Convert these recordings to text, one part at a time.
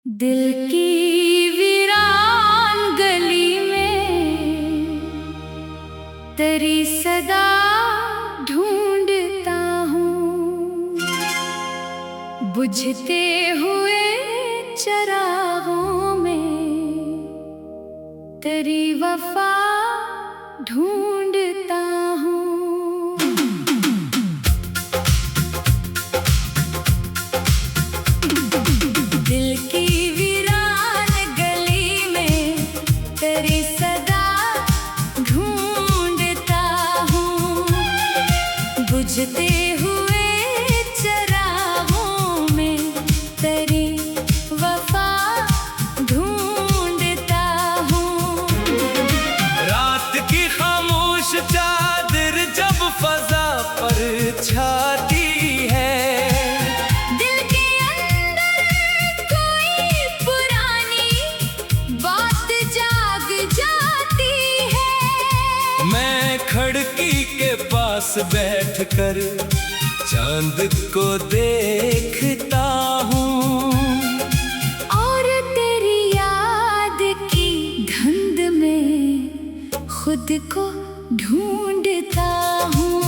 दिल की वीरान गली में तेरी सदा ढूंढता हूँ, बुझते हुए चरागों में तेरी वफा ढूंढता हूँ। दिल की वीरान गली में तेरी सदा ढूंढता हूँ, बुझते हुए चरागों में तेरी वफा ढूंढता हूँ। रात की खामोश चादर जब फजा पर छाती है, मैं खिड़की के पास बैठकर चांद को देखता हूँ और तेरी याद की धुंध में खुद को ढूंढता हूँ।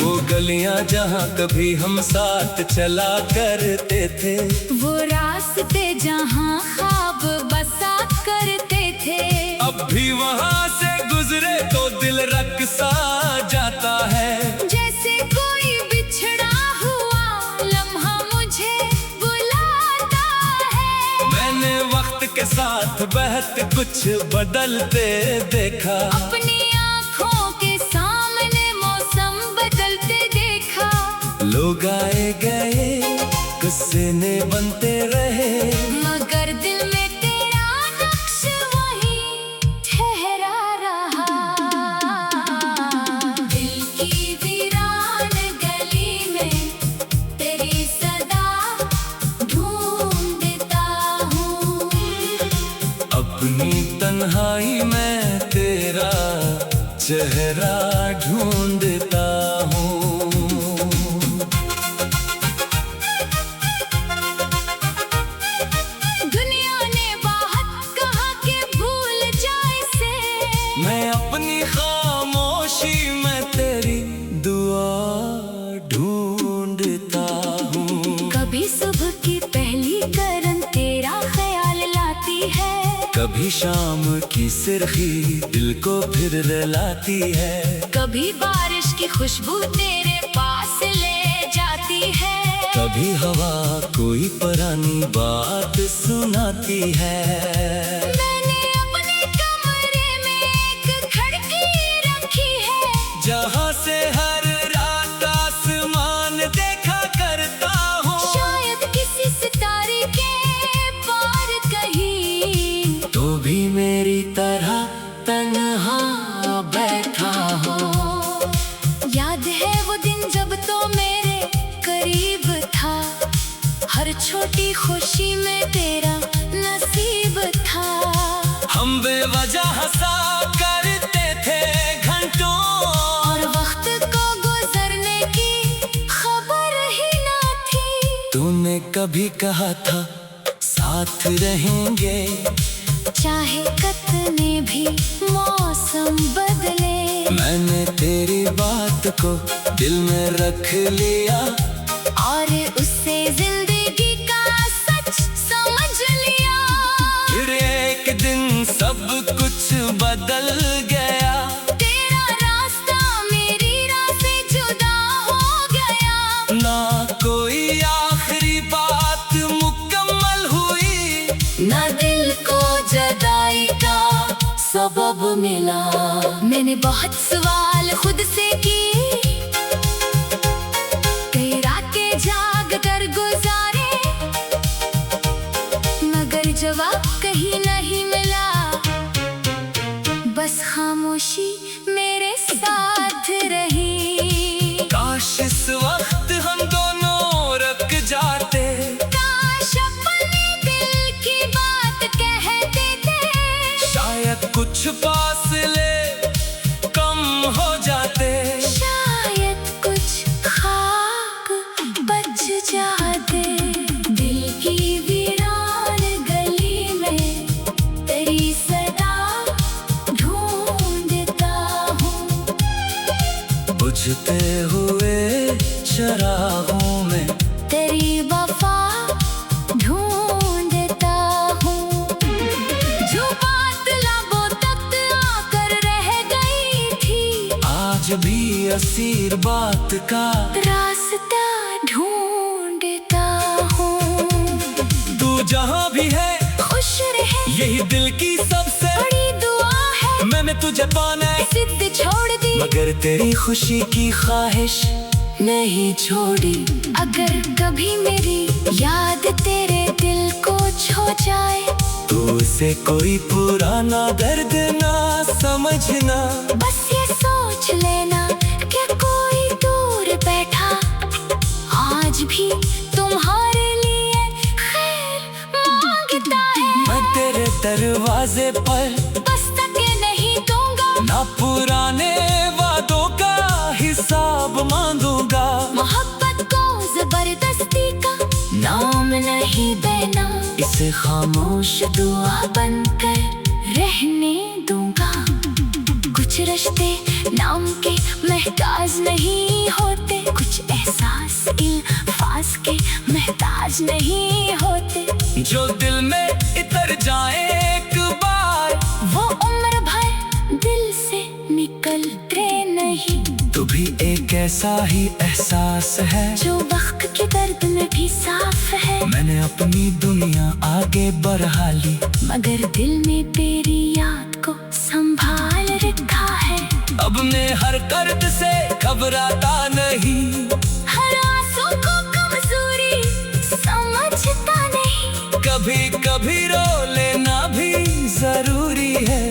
वो गलियां जहाँ कभी हम साथ चला करते थे, वो रास्ते जहाँ ख्वाब बसा करते थे, अब भी वहाँ से गुजरे तो दिल रक़्सा जाता है। जैसे कोई बिछड़ा हुआ लम्हा मुझे बुलाता है। मैंने वक्त के साथ बहत कुछ बदलते देखा, अपनी आँखों के सामने मौसम बदलते देखा। लोग आए गए किस्से ने बनते रहे, मगर दिल में तेरा नक्श वही ठहरा रहा। दिल की वीरान गली में तेरी सदा ढूंढता हूँ, अपनी तन्हाई में तेरा चेहरा ढूंढता हूँ। दुनिया ने बात कहा कि भूल जाए से, मैं अपनी खामोशी में तेरी दुआ ढूंढता हूँ। कभी सुबह की पहली करन तेरा ख्याल लाती है, कभी शाम की सिरखी दिल को फिर रुलाती है, कभी बारिश की खुशबू तेरे पास ले जाती है, कभी हवा कोई पुरानी बात सुनाती है। मैंने अपने कमरे में एक खिड़की रखी है, जहाँ से हर रात आसमान देखा करता हूँ। शायद किसी सितारे के पार कहीं तो भी मेरी तरह तन्हा बैठा हो। याद है वो दिन जब तो मेरे करीब था, हर छोटी खुशी में तेरा नसीब था। हम बेवजह हंसा करते थे घंटों, और वक्त को गुजरने की खबर ही ना थी। तूने कभी कहा था साथ रहेंगे, चाहे कितने भी मौसम बदले। मैंने तेरी बात को दिल में रख लिया, और उससे जिंदगी का सच समझ लिया। फिर एक दिन सब कुछ बदल गया, तेरा रास्ता मेरी राह से जुदा हो गया। ना कोई आखिरी बात मुकम्मल हुई, ना दिल को जुदाई का सबब मिला। मैंने बहुत सवाल खुद से किए, कई रातें जाग कर गुजारे, मगर जवाब कहीं नहीं मिला। बस खामोशी मेरे साथ रही। काश इस वक्त हम दोनों रुक जाते, काश अपने दिल की बात कह देते, शायद कुछ फासले कम हो जाते, शायद कुछ खाक बच जाते। दिल की वीरान असीर बात का रास्ता ढूंढता हूँ। तू जहाँ भी है खुश रहे, यही दिल की सबसे बड़ी दुआ है। मैंने तुझे पाना जिद छोड़ दी, मगर तेरी खुशी की ख्वाहिश नहीं छोड़ी। अगर कभी मेरी याद तेरे दिल को छू जाए, तो उसे कोई पुराना दर्द ना समझना। बस ये सोच लेना कि कोई दूर बैठा आज भी तुम्हारे लिए खैर मांगता है। मैं तेरे दरवाजे पर दस्तक नहीं दूंगा, ना पुराने वादों का हिसाब मांगूंगा। मोहब्बत को जबरदस्ती का नाम नहीं देना, इसे खामोश दुआ बनकर रहने दूंगा। कुछ रिश्ते नाम के महताज नहीं होते, कुछ एहसास इल्फाज के महताज नहीं होते। जो दिल में इतर जाए एक बार, वो उम्र भर दिल से निकलते नहीं। तू भी एक ऐसा ही एहसास है जो वक्त के दर्द में भी साफ है। मैंने अपनी दुनिया आगे बढ़ा ली, मगर दिल में तेरी याद को संभाल रखा है। अब मैं हर दर्द से घबराता नहीं, हर आंसू को कमजोरी समझता नहीं। कभी कभी रो लेना भी जरूरी है,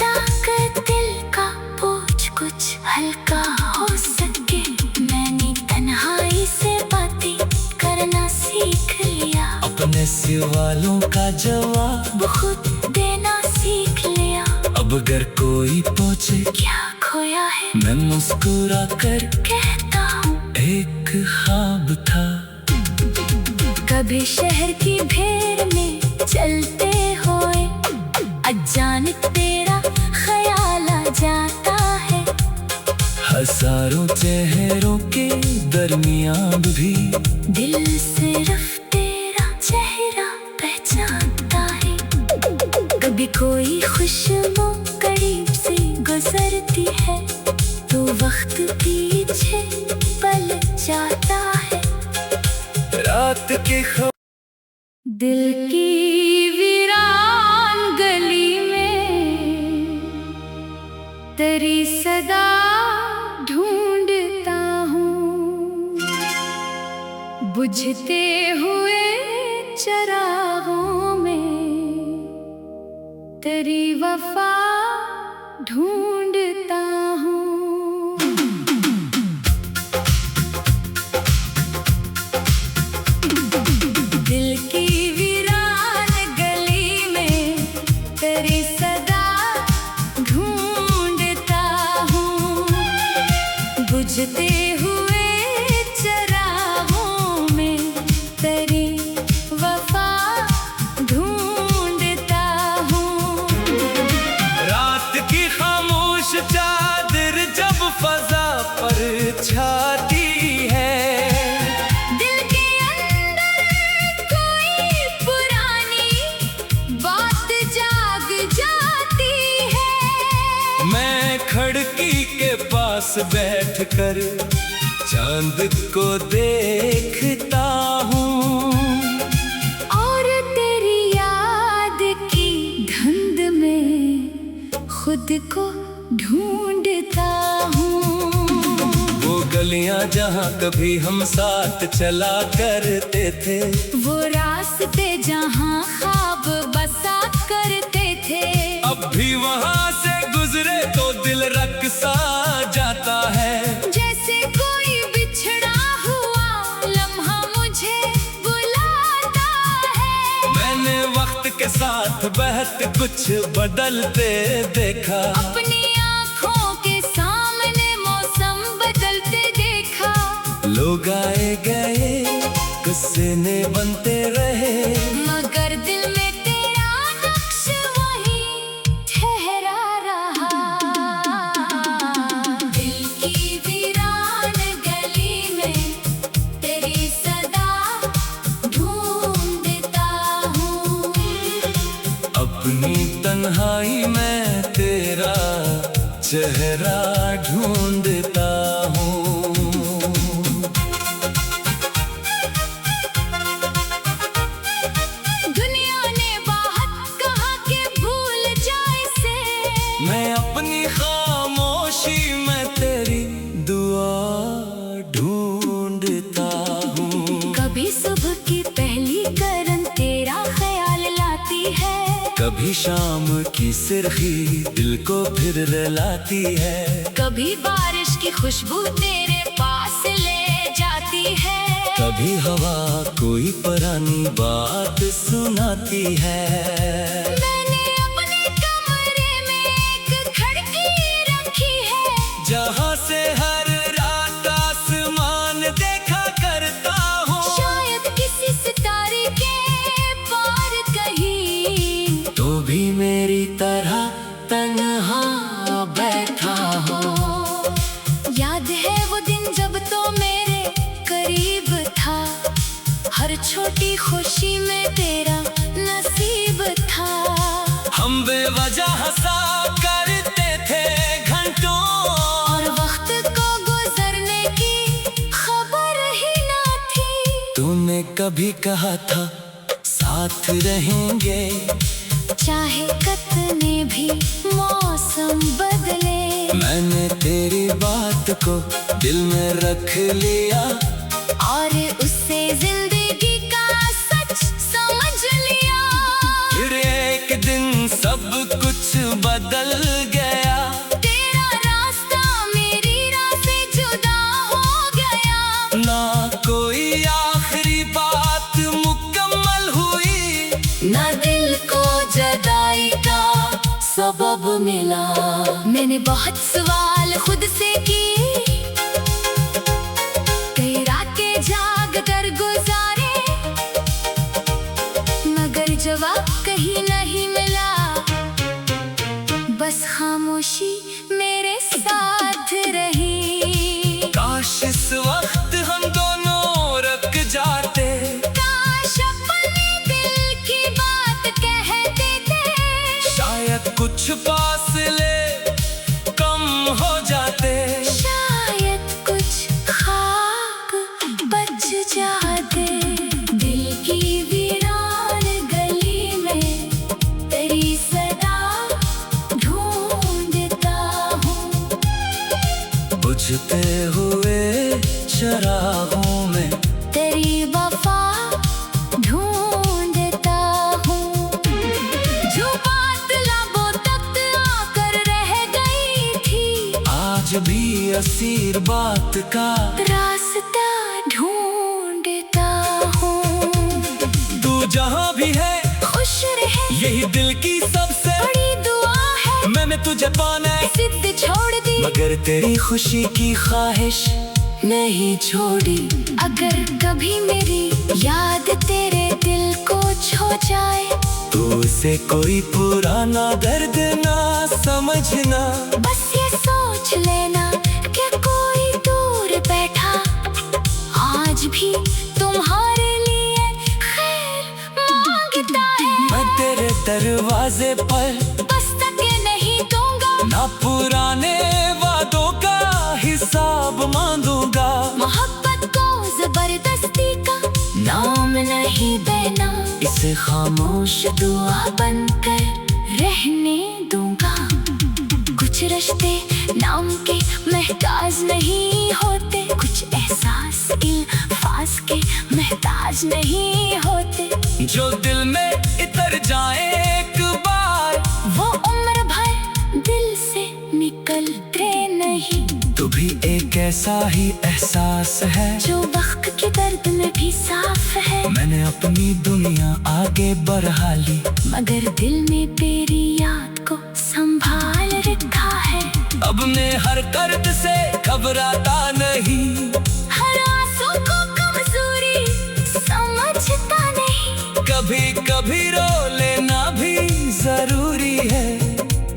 ताकत दिल का बोझ कुछ हल्का हो सके। मैंने तन्हाई से बातें करना सीख लिया, अपने सवालों का जवाब खुद देना सीख लिया। अब अगर कोई पूछे क्या खोया है, मैं मुस्कुरा कर कहता हूँ एक ख्वाब था। कभी शहर की भीड़ में चलते हुए अचानक तेरा ख्याल आ जाता है। हजारों चेहरों के दरमियान भी दिल सिर्फ तेरा चेहरा पहचानता है। कभी कोई खुशबू करीब से गुजरती है, तो वक्त पीछे पल जाता है। रात के दिल की वीरान गली में तेरी सदा ढूंढता हूँ। बुझते हुए चरागों में तेरी वफा ढूंढता हूँ। दिल की वीरान गली में तेरी सदा ढूंढता हूँ। बुझते हुए चरागों में तेरी वफा ढूंढता हूँ। रात की खामोश चादर जब फजा पर छाती है, दिल के अंदर कोई पुरानी बात जाग जाती है। मैं खिड़की के पास बैठकर चांद को देखता हूँ, और तेरी याद की धुंध में खुद को ढूंढता हूँ। वो गलियां जहाँ कभी हम साथ चला करते थे, वो रास्ते जहाँ ख्वाब बसा करते थे। अब भी वहाँ से गुजरे तो दिल रक़्सा जाता है। जैसे कोई बिछड़ा हुआ लम्हा मुझे बुलाता है। मैंने वक्त के साथ बहत कुछ बदलते देखा, अपनी आँखों के सामने मौसम बदलते देखा। लोग आए गए गुस्से ने बनते रहे, मगर दिल में तेरा नक्श वही ठहरा रहा। दिल की वीरान गली में तेरी सदा ढूंढता हूँ। अपनी तन्हाई में तेरा चेहरा ढूंढता कभी शाम की सिरखी दिल को फिर रुलाती है। कभी बारिश की खुशबू तेरे पास ले जाती है। कभी हवा कोई पुरानी बात सुनाती है। मैंने अपने कमरे में एक खिड़की रखी है, जहाँ से हर रात आसमान देखा करता हूँ। शायद किसी सितारे के पार कहीं तो भी मेरी तरह तन्हा बैठा हो। याद है वो दिन जब तो मेरे करीब था, हर छोटी खुशी में तेरा नसीब था। हम बेवजह हंसा करते थे घंटों, और वक्त को गुजरने की खबर ही ना थी। तूने कभी कहा था साथ रहेंगे, चाहे कितने भी मौसम बदले। मैंने तेरी बात को दिल में रख लिया, और उससे जिंदगी का सच समझ लिया। फिर एक दिन सब कुछ बदल गया। तेरा रास्ता मेरी राह से जुदा हो गया। ना कोई आखिरी बात मुकम्मल हुई, ना दिल को जुदाई का सबब मिला। मैंने बहुत सवाल खुद से किए, कई रातें जाग कर गुजारे, मगर जवाब कहीं नहीं मिला। बस खामोशी मेरे साथ रही। काश इस वक्त हम दोनों रुक जाते, काश अपने दिल की बात कह देते, शायद कुछ फासले कम हो जाते। शायद कुछ खाक बच जाते। दिल की वीरान गली में तेरी सदा ढूंढता हूँ। बुझते हुए चरागों में तेरी वफा ढूंढता हूँ। जो बात लबों तक आकर रह गई थी, आज भी असीर बात का रास्ता ढूंढता हूँ। तू जहाँ भी है खुश रहे, यही दिल की सबसे बड़ी दुआ है। मैंने तुझे पाना है, जिद छोड़ दी, मगर तेरी खुशी की ख्वाहिश नहीं छोड़ी। अगर कभी मेरी याद तेरे दिल को छू जाए, तू उसे कोई पुराना दर्द ना समझना। बस ये सोच लेना कि कोई दूर बैठा आज भी तुम्हारे लिए खैर मांगता है। मैं तेरे दरवाजे पर दस्तक नहीं दूंगा, ना पुराने वादों का हिसाब मांगूंगा। मोहब्बत को जबरदस्ती का नाम नहीं देना, इसे खामोश दुआ बनकर रहने दूंगा। कुछ रिश्ते नाम के महताज नहीं होते, कुछ एहसास इल्फाज के महताज नहीं होते। जो दिल में इतर जाए एक बार, वो उम्र भर दिल से निकलते नहीं। तू भी एक ऐसा ही एहसास है, जो वक्त के दर्द में भी साफ है। मैंने अपनी दुनिया आगे बढ़ा ली, मगर दिल में तेरी याद को संभाल रखा है। अब मैं हर दर्द से घबराता नहीं, हर आंसू को कमजोरी समझता नहीं। कभी कभी रो लेना भी जरूरी है,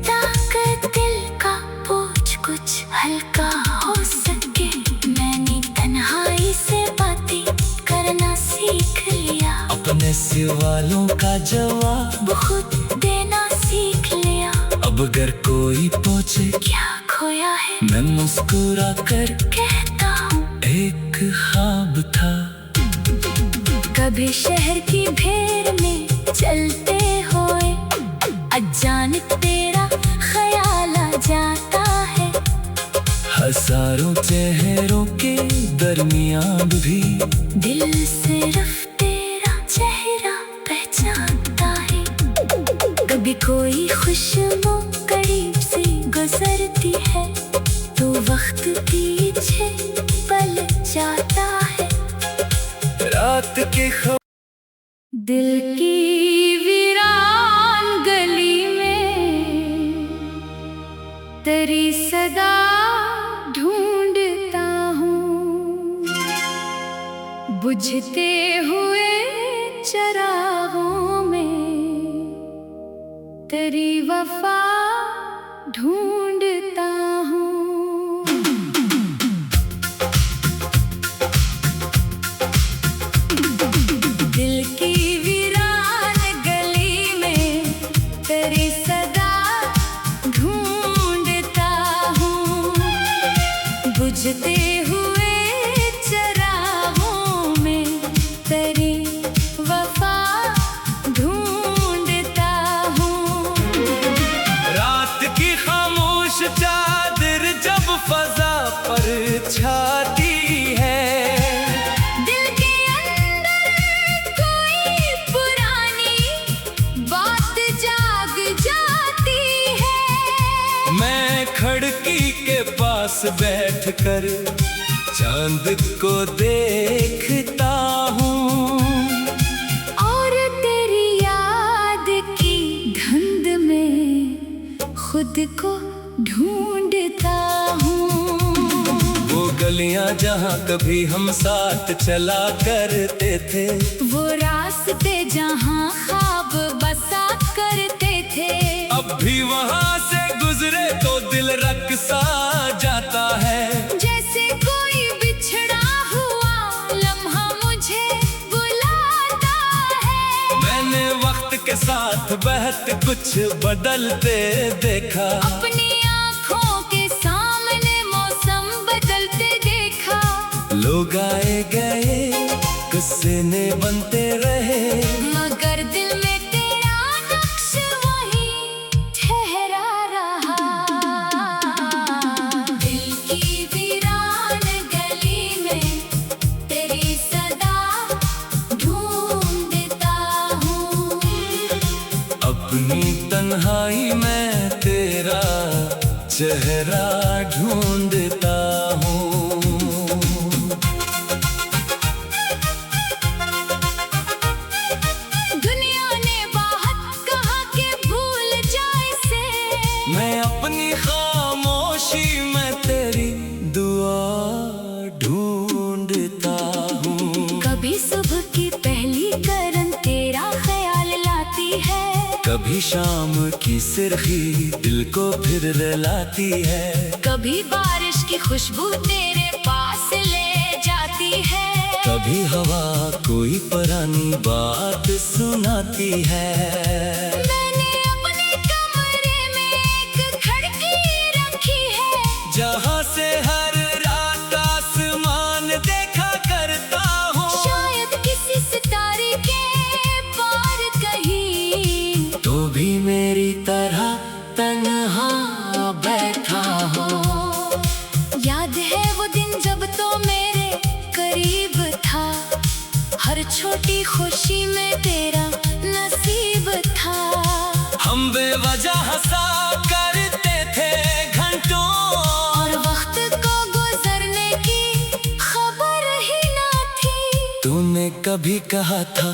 ताकत दिल का बोझ कुछ हल्का हो सके। मैंने तन्हाई से बातें करना सीख लिया, अपने सवालों का जवाब खुद देना सीख लिया। अब अगर कोई पूछे क्या खोया है, मैं मुस्कुरा कर कहता हूँ एक ख्वाब था। कभी शहर की भीड़ में चलते हुए अचानक तेरा ख्याल आ जाता है। हजारों चेहरों के दरमियान भी दिल सिर्फ तेरा चेहरा पहचानता है। कभी कोई खुशबू करीब से गुजरती है तो वक्त पीछे पल जाता है। रात के दिल की वीरान गली में तेरी सदा ढूंढता हूँ, बुझते हुए चरागों में तेरी वफा ढूंढता हूँ। दिल की वीरान गली में तेरी सदा ढूंढता हूँ, बुझते हुए चरागों में तेरी वफा ढूंढता हूँ। रात की खामोश चादर जब फजा पर छाती है, दिल के अंदर कोई पुरानी बात जाग जाती है। मैं खिड़की के पास बैठकर चांद को देखता हूँ, और तेरी याद की धुंध में खुद को ढूंढता हूँ। वो गलियां जहाँ कभी हम साथ चला करते थे, वो रास्ते जहाँ ख्वाब बसा करते थे, अब भी वहाँ से गुजरे तो दिल रक़्सा जाता है। जैसे कोई बिछड़ा हुआ लम्हा मुझे बुलाता है। मैंने वक्त के साथ बहत कुछ बदलते देखा, अपनी आँखों के सामने मौसम बदलते देखा। लोग आए गए किस्से ने बनते रहे, मगर दिल में तेरा नक्श वही ठहरा रहा। दिल की वीरान गली में तेरी सदा ढूंढता हूँ, अपनी तन्हाई में तेरा चेहरा ढूंढता हूँ। दुनिया ने बात कहा कि भूल जाए से, मैं अपनी खामोशी में तेरी दुआ ढूंढता हूँ। कभी सुबह की पहली करन तेरा ख्याल लाती है, कभी शाम की सुर्खी दिल को फिर रुलाती है, कभी बारिश की खुशबू तेरे पास ले जाती है, कभी हवा कोई पुरानी बात सुनाती है। मैंने अपने कमरे में एक खिड़की रखी है, जहाँ से हर रात आसमान देखा करता हूँ। शायद किसी सितारे के पार कहीं तो भी मेरी तरह तन्हा बैठा हो। याद है वो दिन जब तो मेरे करीब था, हर छोटी खुशी में तेरा नसीब था। हम बेवजह हंसा करते थे घंटों, और वक्त को गुजरने की खबर ही ना थी। तूने कभी कहा था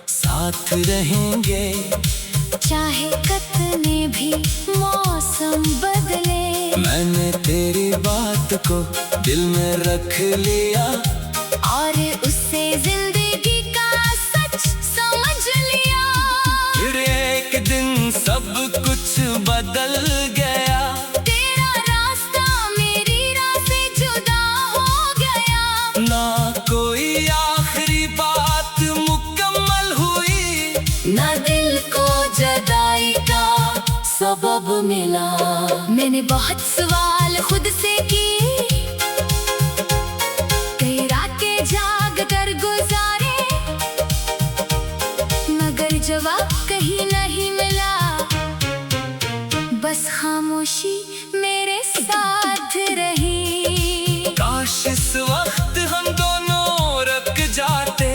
साथ रहेंगे, चाहे कितने भी मौसम बदले। मैंने तेरी बात को दिल में रख लिया, और उससे जिंदगी का सच समझ लिया। फिर एक दिन सब कुछ बदल गया, तेरा रास्ता मेरी राह से जुदा हो गया। ना कोई आखिरी बात मुकम्मल हुई, ना दिल को जुदाई का सबब मिला। मैंने बहुत सवाल खुद से किए, कई रातें जाग कर गुजारे, मगर जवाब कहीं नहीं मिला। बस खामोशी मेरे साथ रही। काश इस वक्त हम दोनों रुक जाते,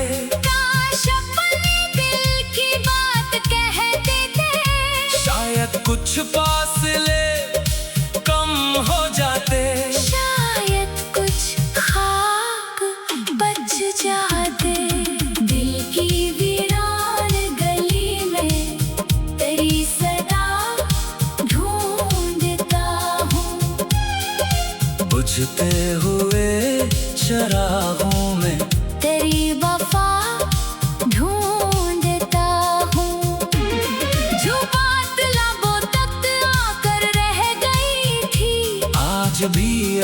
काश अपने दिल की बात कह देते।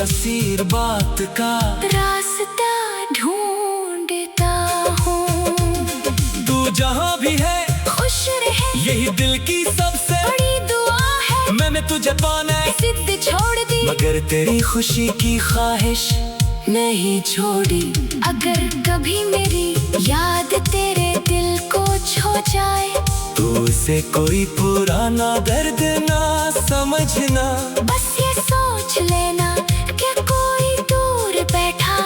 असीर बात का रास्ता ढूंढता हूँ। तू जहाँ भी है खुश रहे, यही दिल की सबसे बड़ी दुआ है। मैंने तुझे पाना जिद छोड़ दी, मगर तेरी खुशी की ख्वाहिश नहीं छोड़ी। अगर कभी मेरी याद तेरे दिल को छू जाए, तो उसे कोई पुराना दर्द ना समझना। बस ये सोच लेना कि कोई दूर बैठा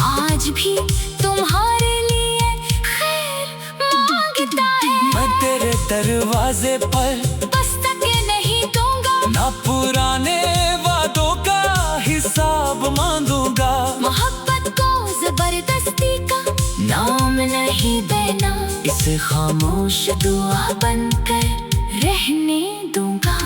आज भी तुम्हारे लिए खैर मांगता है। मैं तेरे दरवाजे पर दस्तक नहीं दूंगा, ना पुराने वादों का हिसाब मांगूंगा। मोहब्बत को जबरदस्ती का नाम नहीं देना, इसे खामोश दुआ बनकर रहने दूंगा।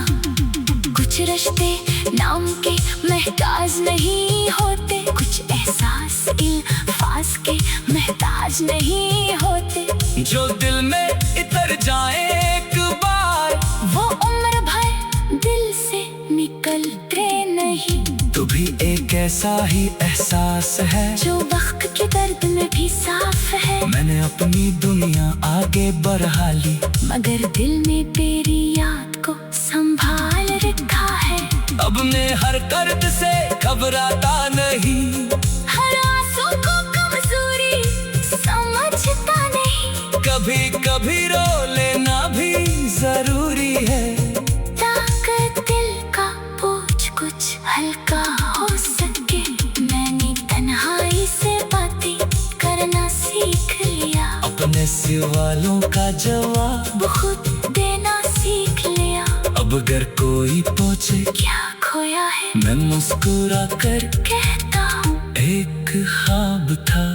कुछ रिश्ते नाम के महताज नहीं होते, कुछ एहसास इल्फाज के महताज नहीं होते। जो दिल में इतर जाए एक बार, वो उम्र भर दिल से निकलते नहीं। तू भी एक ऐसा ही एहसास है जो वक्त के दर्द में भी साफ है। मैंने अपनी दुनिया आगे बढ़ा ली, मगर दिल में तेरी याद को संभाल रखा है। अब मैं हर दर्द से घबराता नहीं, हर आंसू को कमजोरी समझता नहीं। कभी कभी रो लेना भी जरूरी है, ताकत दिल का बोझ कुछ हल्का हो सके। मैंने तन्हाई से बातें करना सीख लिया, अपने सवालों का जवाब खुद देना सीख लिया। अब अगर कोई पूछे क्या खोया है, मैं मुस्कुरा कर कहता हूँ एक ख्वाब था।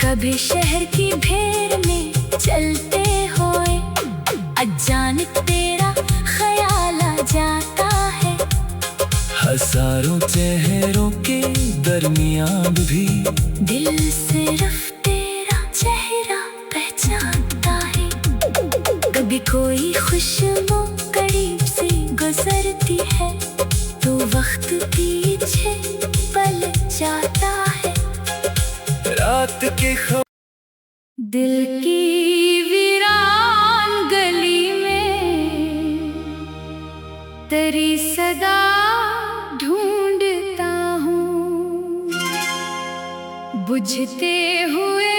कभी शहर की भीड़ में चलते हुए अचानक तेरा ख्याल आ जाता है। हजारों चेहरों के दरमियान भी दिल सिर्फ तेरा चेहरा पहचानता है। कभी कोई खुशबू करीब से गुजरती है, तो वक्त पीछे पल जाता है। रात के दिल की वीरान गली में तेरी सदा ढूंढता हूँ। बुझते हुए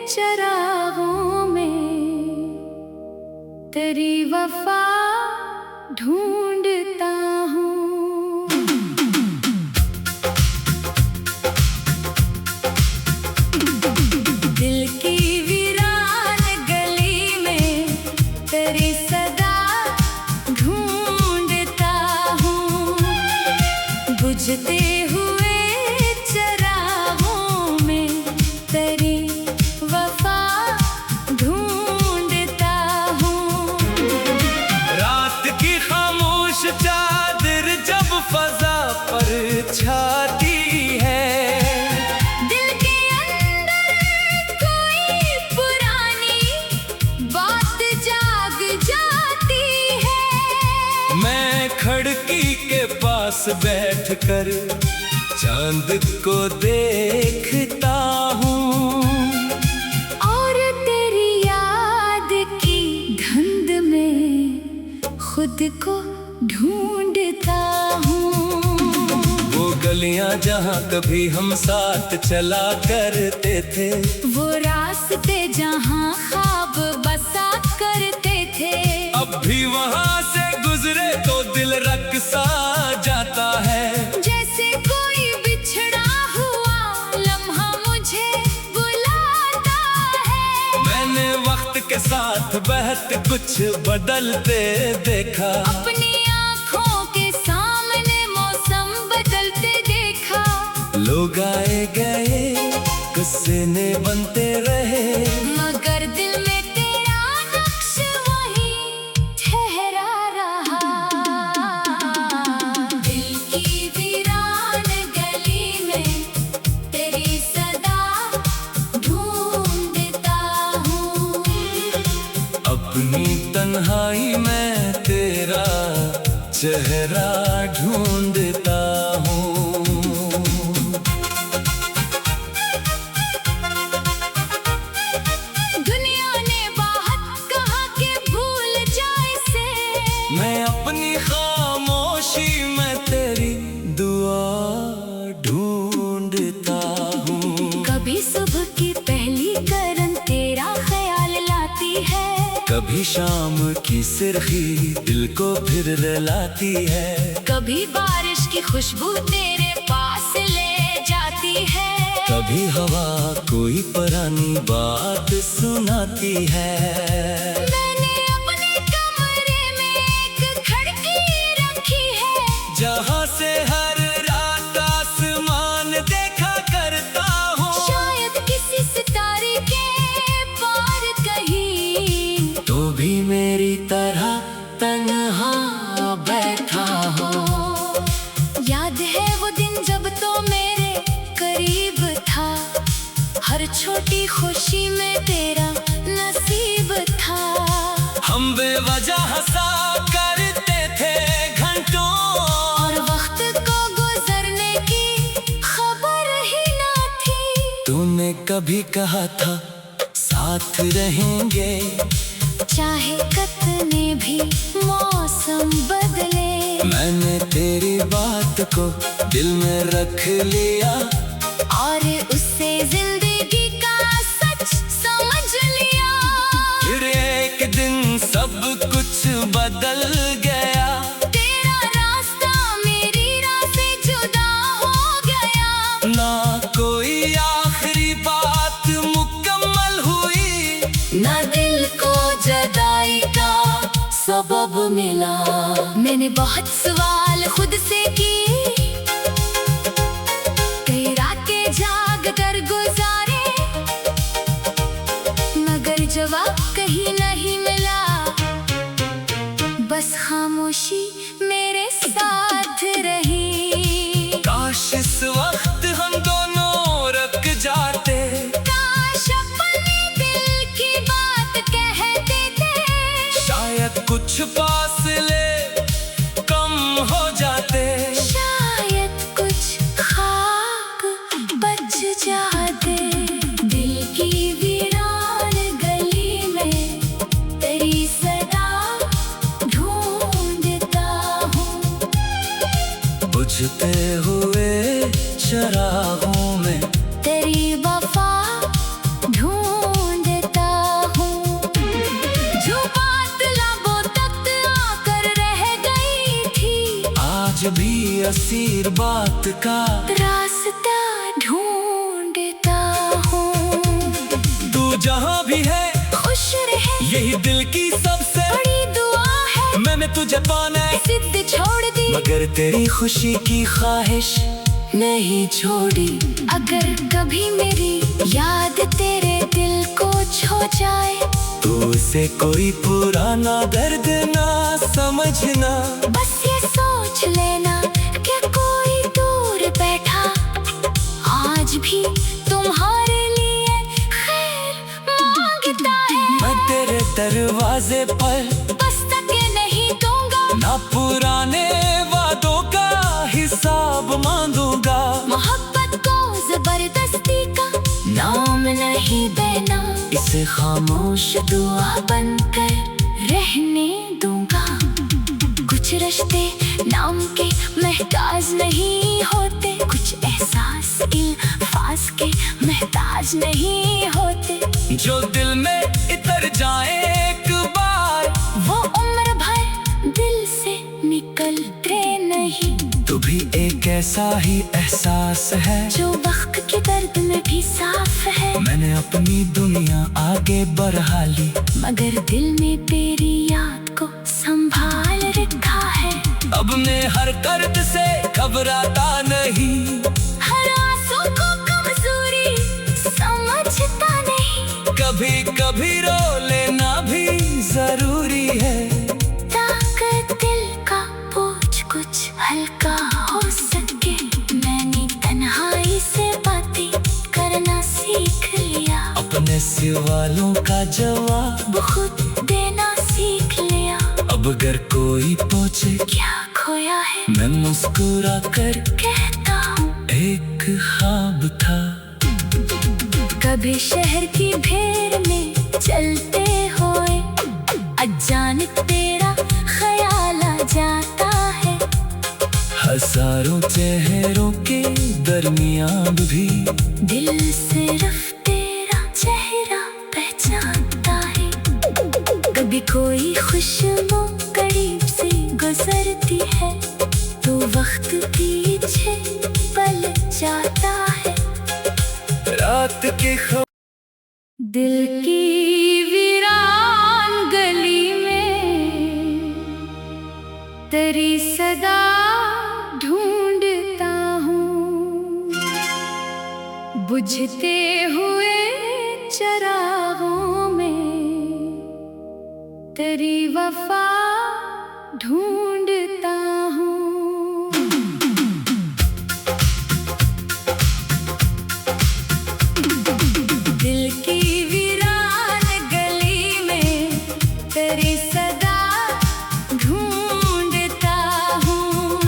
चरागों में तेरी वफा ढूंढता हूँ। दिल की वीरान गली में तेरी सदा ढूंढता हूँ। बुझते हुए चरागों में तेरी वफा ढूंढता हूँ। रात की खामोश चादर जब फजा पर छाती है, खिड़की के पास बैठकर चांद को देखता हूँ और तेरी याद की धुंध में खुद को ढूंढता हूँ। वो गलियां जहाँ कभी हम साथ चला करते थे, वो रास्ते जहाँ ख्वाब बसा करते थे, अब भी वहाँ से गुजरे तो दिल रक़्सा जाता है। जैसे कोई बिछड़ा हुआ लम्हा मुझे बुलाता है। मैंने वक्त के साथ बहत कुछ बदलते देखा, अपनी आँखों के सामने मौसम बदलते देखा। लोग आए गए किस्से ने बनते रहे, मगर दिल में तेरा नक्श वही ठहरा रहा। दिल की वीरान गली में तेरी सदा ढूंढता हूँ। अपनी तन्हाई में तेरा चेहरा ढूंढता कभी शाम की सिरखी दिल को फिर रुलाती है। कभी बारिश की खुशबू तेरे पास ले जाती है। कभी हवा कोई पुरानी बात सुनाती है। मैंने अपने कमरे में एक खिड़की रखी है, जहाँ से हर रात आसमान देखा करता हूँ। शायद किसी सितारे के पार कहीं तो भी मेरी तरह तन्हा बैठा हो। याद है वो दिन जब तो मेरे करीब था, हर छोटी खुशी में तेरा नसीब था। हम बेवजह हंसा करते थे घंटों, और वक्त को गुजरने की खबर ही ना थी। तूने कभी कहा था साथ रहेंगे, चाहे कितने भी मौसम बदले। मैंने तेरी बात को दिल में रख लिया, और उससे जिंदगी का सच समझ लिया। फिर एक दिन सब कुछ बदल गया। तेरा रास्ता मेरी राह से जुदा हो गया। ना कोई आखिरी बात मुकम्मल हुई, ना दिल को जुदाई का सबब मिला। मैंने बहुत सवाल खुद से किए, कई रातें जाग कर गुजारे, मगर जवाब कहीं नहीं मिला। बस खामोशी मेरे साथ रही। काश इस वक्त हम दोनों रुक जाते, काश अपने दिल की बात कहते थे। शायद कुछ फासले कम हो जाते। शायद कुछ खाक बच जाते। दिल की वीरान गली में तेरी सदा ढूंढता हूँ। बुझते हुए चरागों में तेरी वफा ढूंढता हूँ। जो बात लबों तक आकर रह गई थी, आज भी असीर बात का रास्ता ढूंढता हूँ। तू जहाँ भी है खुश रहे, यही दिल की सबसे बड़ी दुआ है। मैंने तुझे पाना है, जिद छोड़ दी, मगर तेरी खुशी की ख्वाहिश नहीं छोड़ी। अगर कभी मेरी याद तेरे दिल को छू जाए, तो उसे कोई पुराना दर्द ना समझना। बस ये सोच लेना कि कोई दूर बैठा आज भी तुम्हारे लिए खैर मांगता है। मैं तेरे दरवाजे पर दस्तक नहीं दूंगा, ना पुराने वादों का हिसाब मांगूंगा। मोहब्बत को जबरदस्ती का नाम नहीं देना, इसे खामोश दुआ बनकर रहने दूंगा। कुछ रिश्ते नाम के महताज नहीं होते, कुछ एहसास इल्फाज के महताज नहीं होते। जो दिल में इतर जाए एक बार, वो उम्र भर दिल से निकलते नहीं। तू भी एक ऐसा ही एहसास है, जो वक्त के दर्द में भी साफ है। मैंने अपनी दुनिया आगे बढ़ा ली, मगर दिल में तेरी याद को संभाल रखा है। अब मैं हर दर्द से घबराता नहीं, हर आंसू को कमजोरी समझता नहीं। कभी कभी रो लेना भी जरूरी है, ताकत दिल का बोझ कुछ हल्का हो सके। मैंने तन्हाई से बातें करना सीख लिया, अपने सवालों का जवाब खुद देना सीख लिया। अब अगर कोई पूछे क्या खोया है, मैं मुस्कुरा कर कहता हूँ एक ख्वाब था। कभी शहर की भीड़ में चलते हुए अचानक तेरा ख्याल आ जाता है। हजारों चेहरों के दरमियान भी दिल सिर्फ तेरा चेहरा पहचानता है। कभी कोई खुशबू करीब से गुजरती है तो वक्त पीछे पल जाता है। रात के दिल की वीरान गली में तेरी सदा ढूंढता हूँ, बुझते हुए चरागों में तेरी वफा ढूंढता हूँ। दिल की वीरान गली में तेरी सदा ढूंढता हूँ,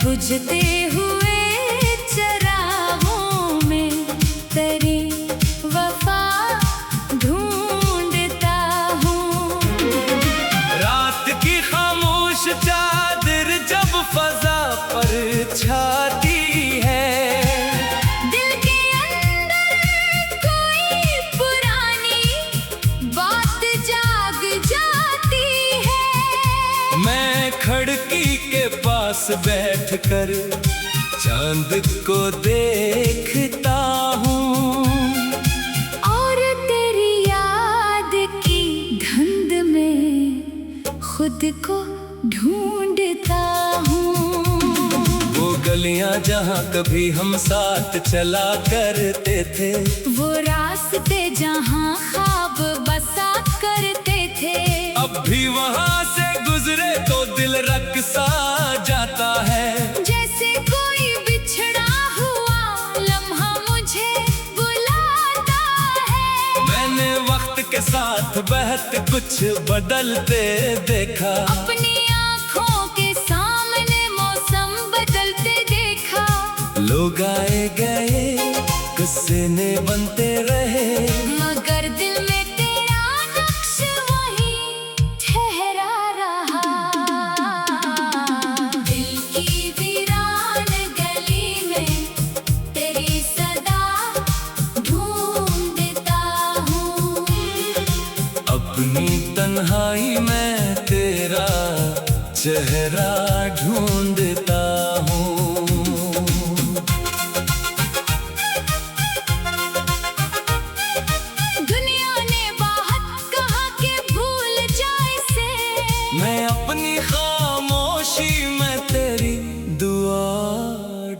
बुझते हुए चरागों में तेरी वफा ढूंढता हूँ। रात की खामोश चादर जब फजा पर छाती है, दिल के अंदर कोई पुरानी बात जाग जाती है। मैं खिड़की के पास बैठकर चांद को देखता हूँ, और तेरी याद की धुंध में खुद को ढूंढता हूँ। वो गलियां जहाँ कभी हम साथ चला करते थे, वो रास्ते जहाँ ख्वाब बसा करते थे, अब भी वहाँ से गुजरे तो दिल रक़्सा जाता है। जैसे कोई बिछड़ा हुआ लम्हा मुझे बुलाता है। मैंने वक्त के साथ बहत कुछ बदलते देखा, अपनी आँखों के सामने मौसम बदलते देखा। लोग आए गए किस्से ने बनते रहे, मगर दिल में तेरा नक्श वही ठहरा रहा। दिल की वीरान गली में तेरी सदा ढूंढता हूँ, अपनी तन्हाई में तेरा चेहरा ढूंढता हूँ। दुनिया ने बात कहा कि भूल जाए से, मैं अपनी खामोशी में तेरी दुआ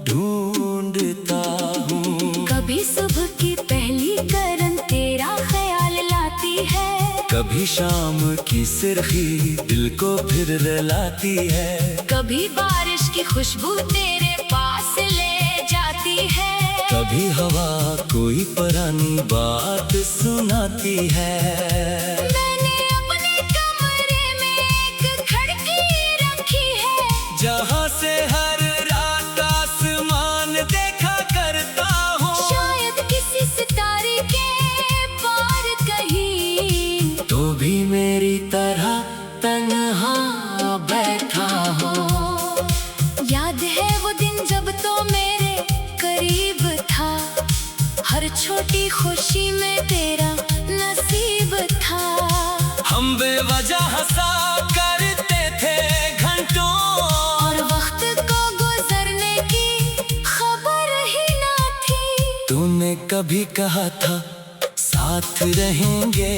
ढूंढता हूँ। कभी सुबह की पहली करन तेरा ख्याल लाती है, कभी शाम की सुर्खी दिल को फिर रुलाती है, कभी बारिश की खुशबू तेरे पास ले जाती है, कभी हवा कोई पुरानी बात सुनाती है। मैंने अपने कमरे में एक खिड़की रखी है, जहाँ से हर रात आसमान देखा करता हूँ। शायद किसी सितारे के पार कहीं तो भी मेरी तरह तन्हा बैठा हो। याद है वो दिन जब तो मेरे करीब था, हर छोटी खुशी में तेरा नसीब था। हम बेवजह हंसा करते थे घंटों, और वक्त को गुजरने की खबर ही ना थी। तूने कभी कहा था साथ रहेंगे,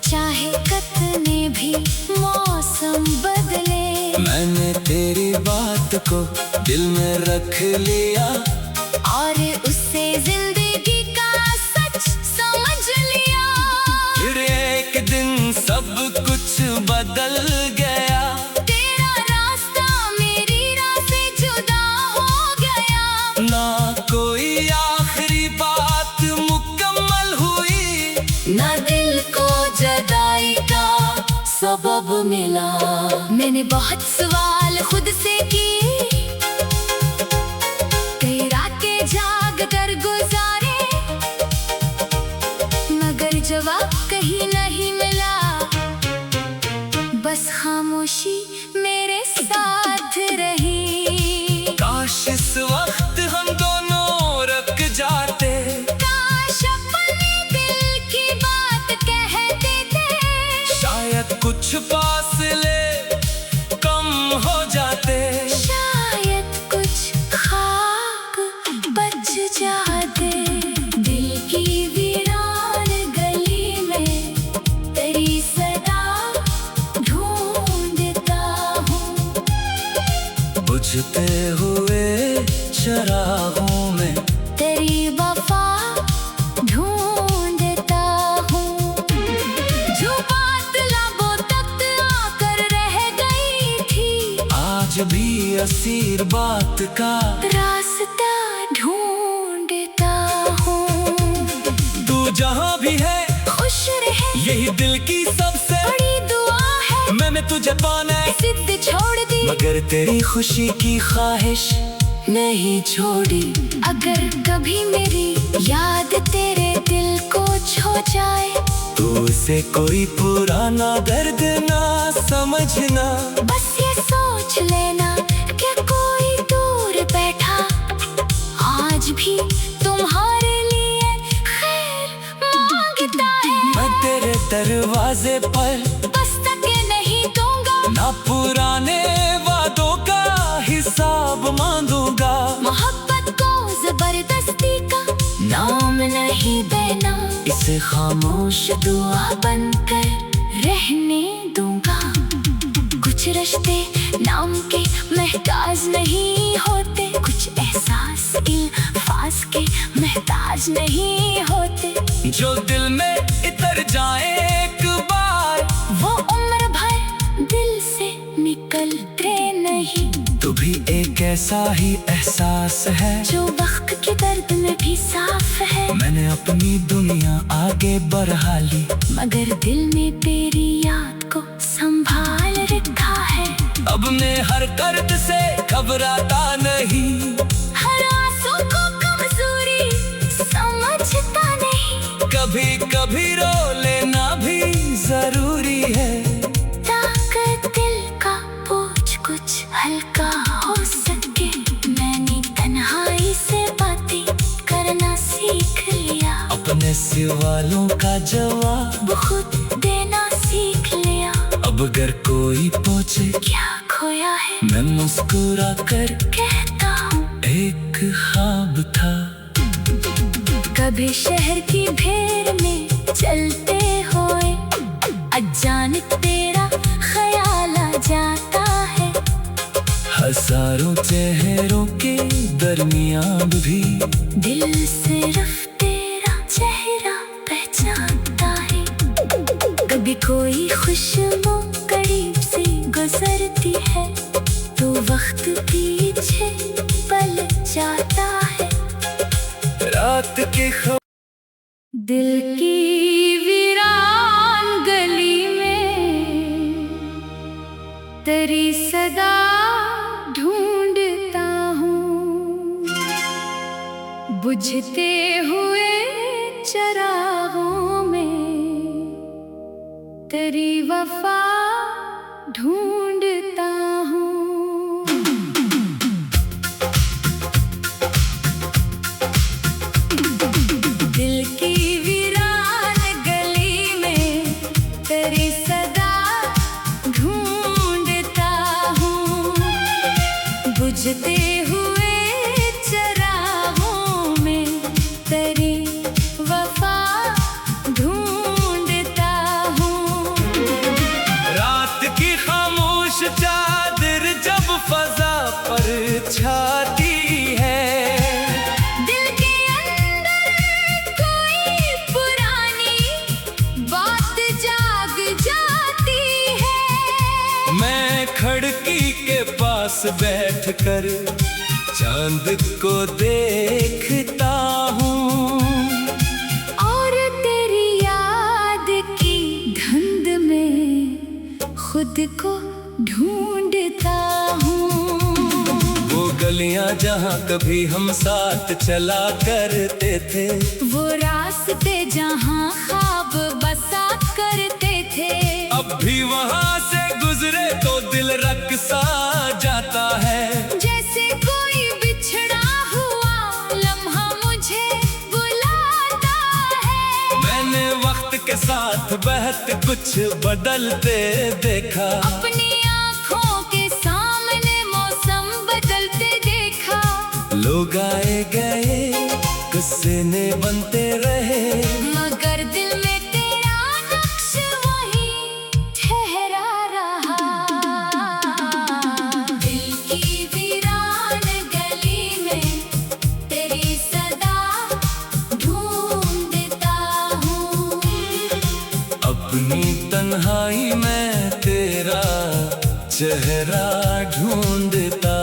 चाहे कितने भी मौसम बदले। मैंने तेरी बात को दिल में रख लिया, और उससे जिंदगी का सच समझ लिया। फिर एक दिन सब कुछ बदल गया, तेरा रास्ता मेरी राह से जुदा हो गया। ना कोई आखिरी बात मुकम्मल हुई, ना दिल को जदाई का सबब मिला। मैंने बहुत सवाल खुद से किए, कई रातें जाग कर गुजारे, मगर जवाब कहीं नहीं मिला। बस खामोशी मेरे साथ रही। काश इस वक्त हम दोनों रुक जाते, काश अपने दिल की बात कहते थे। असीर बात का रास्ता ढूंढता हूँ। तू जहाँ भी है खुश रहे, यही दिल की सबसे बड़ी दुआ है। मैंने तुझे पाना जिद छोड़ दी, मगर तेरी खुशी की ख्वाहिश नहीं छोड़ी। अगर कभी मेरी याद तेरे दिल को छू जाए, तो उसे कोई पुराना दर्द ना समझना। बस ये सोच लेना कि कोई दूर बैठा आज भी तुम्हारे लिए खैर मांगता है। मैं तेरे दरवाजे पर दस्तक नहीं दूंगा, ना पुराने वादों का हिसाब मांगूंगा। मोहब्बत को जबरदस्ती का नाम नहीं देना, इसे खामोश दुआ बनकर रहने दूंगा। कुछ रिश्ते नाम के महताज नहीं होते, कुछ एहसास इल्फाज के महताज नहीं होते। जो दिल में इतर जाए एक बार, वो उम्र भर दिल से निकलते नहीं। तू भी एक ऐसा ही एहसास है, जो वक्त के दर्द में भी साफ है। मैंने अपनी दुनिया आगे बढ़ा ली, मगर दिल में तेरी याद को संभाल रखा है। अब मैं हर कर्द से घबराता नहीं, हर आंसू को कमजोरी समझता नहीं। कभी कभी रो लेना भी जरूरी है, ताकत दिल का बोझ कुछ हल्का हो सके। मैंने तन्हाई से बातें करना सीख लिया, अपने सवालों का जवाब खुद देना सीख लिया। अब अगर कोई पूछे क्या खोया है, मैं मुस्कुरा कर कहता हूँ एक ख्वाब था। कभी शहर की भीड़ में चलते हुए अचानक तेरा ख्याल आ जाता है। हजारों चेहरों के दरमियान भी दिल सिर्फ तेरा चेहरा पहचानता है। कभी कोई खुशबू करीब से गुजरती है, तो वक्त पीछे पल जाता है। रात के दिल की वीरान गली में तेरी सदा ढूंढता हूँ। बुझते हुए चरागों में तेरी वफा ढूंढता हूँ। दिल की वीरान गली में तेरी सदा ढूंढता हूँ। बुझते हुए चरागों में तेरी वफा ढूंढता हूँ। रात की खामोश चादर जब फजा पर छाती है, दिल के अंदर कोई पुरानी बात जाग जाती है। मैं खिड़की के पास बैठकर चांद को देखता हूँ, और तेरी याद की धुंध में खुद को ढूंढता हूँ। वो गलियां जहाँ कभी हम साथ चला करते थे, वो रास्ते जहाँ ख्वाब बसा करते थे। अब भी वहाँ से गुजरे तो दिल रक़्सा जाता है। जैसे कोई बिछड़ा हुआ लम्हा मुझे बुलाता है। मैंने वक्त के साथ बहत कुछ बदलते देखा, अपनी आँखों के सामने मौसम बदलते देखा। लोग आए गए गुस्से ने बनते रहे, मगर दिल में तेरा नक्श वही ठहरा रहा। दिल की वीरान गली में तेरी सदा ढूंढता हूँ। अपनी तन्हाई में तेरा चेहरा ढूंढता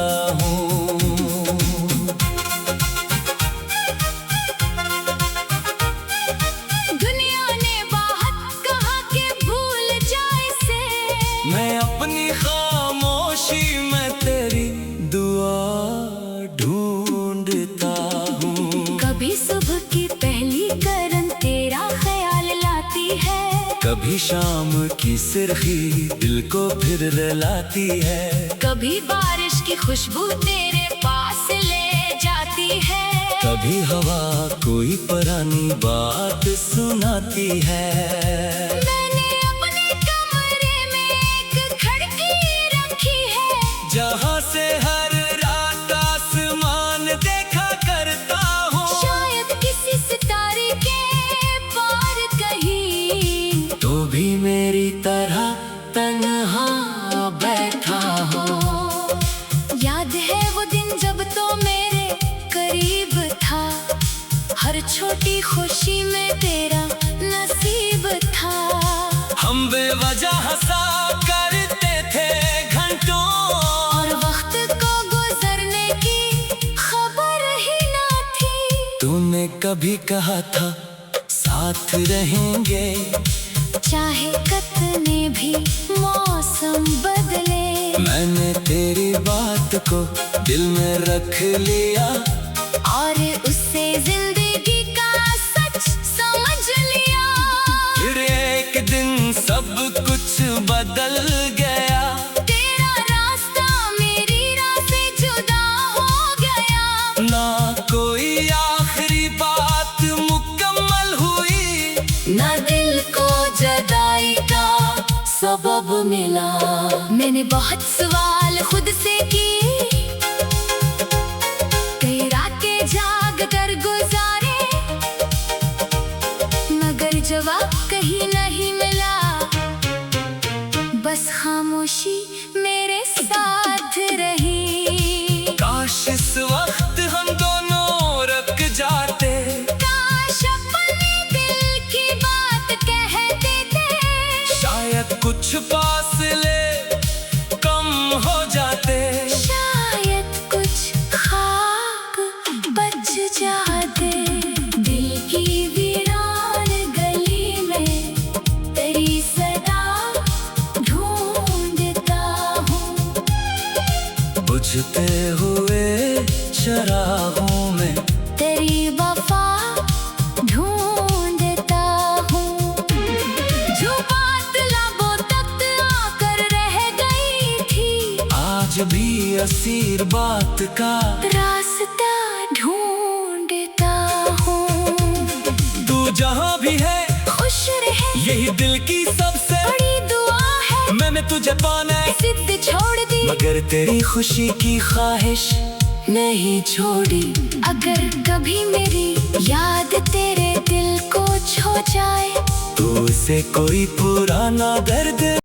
शाम की सुर्खी दिल को फिर रुलाती है। कभी बारिश की खुशबू तेरे पास ले जाती है। कभी हवा कोई पुरानी बात सुनाती है। मैंने अपने कमरे में एक खिड़की रखी है, जहाँ से हर रात आसमान देखा करता हूँ। शायद किसी सितारे के पार कहीं तो भी मेरी तरह तन्हा बैठा हो। याद है वो दिन जब तो मेरे करीब था, हर छोटी खुशी में तेरा नसीब था। हम बेवजह हंसा करते थे घंटों, और वक्त को गुजरने की खबर ही ना थी। तूने कभी कहा था साथ रहेंगे, चाहे कितने भी मौसम बदले। मैंने तेरी बात को दिल में रख लिया, और उससे जिंदगी का सच समझ लिया। फिर एक दिन सब कुछ बदल गया। तेरा रास्ता मेरी राह से जुदा हो गया। ना कोई आखिरी बात मुकम्मल हुई, ना दिल को जुदाई का सबब मिला। मैंने बहुत सवाल खुद से किए, कई रातें जाग कर गुजारे, मगर जवाब कहीं नहीं मिला। बस खामोशी मेरे साथ रही। काश इस वक्त हम दोनों रुक जाते, काश अपने दिल की बात कह देते, शायद कुछ फासले कम हो जाते। शायद कुछ खाक बच जाते। दिल की वीरान गली में तेरी सदा ढूंढता हूँ। बुझते हुए चरागों में तेरी वफा ढूंढता हूँ। जो बात लबों तक आकर रह गई थी, आज भी असीर बात का रास्ता ढूंढता हूँ। तू जहाँ भी है खुश रहे, यही दिल की सबसे बड़ी दुआ है। मैंने तुझे पाना है, जिद छोड़ दी, मगर तेरी खुशी की ख्वाहिश नहीं छोड़ी। अगर कभी मेरी याद तेरे दिल को छू जाए, तो उसे कोई पुराना दर्द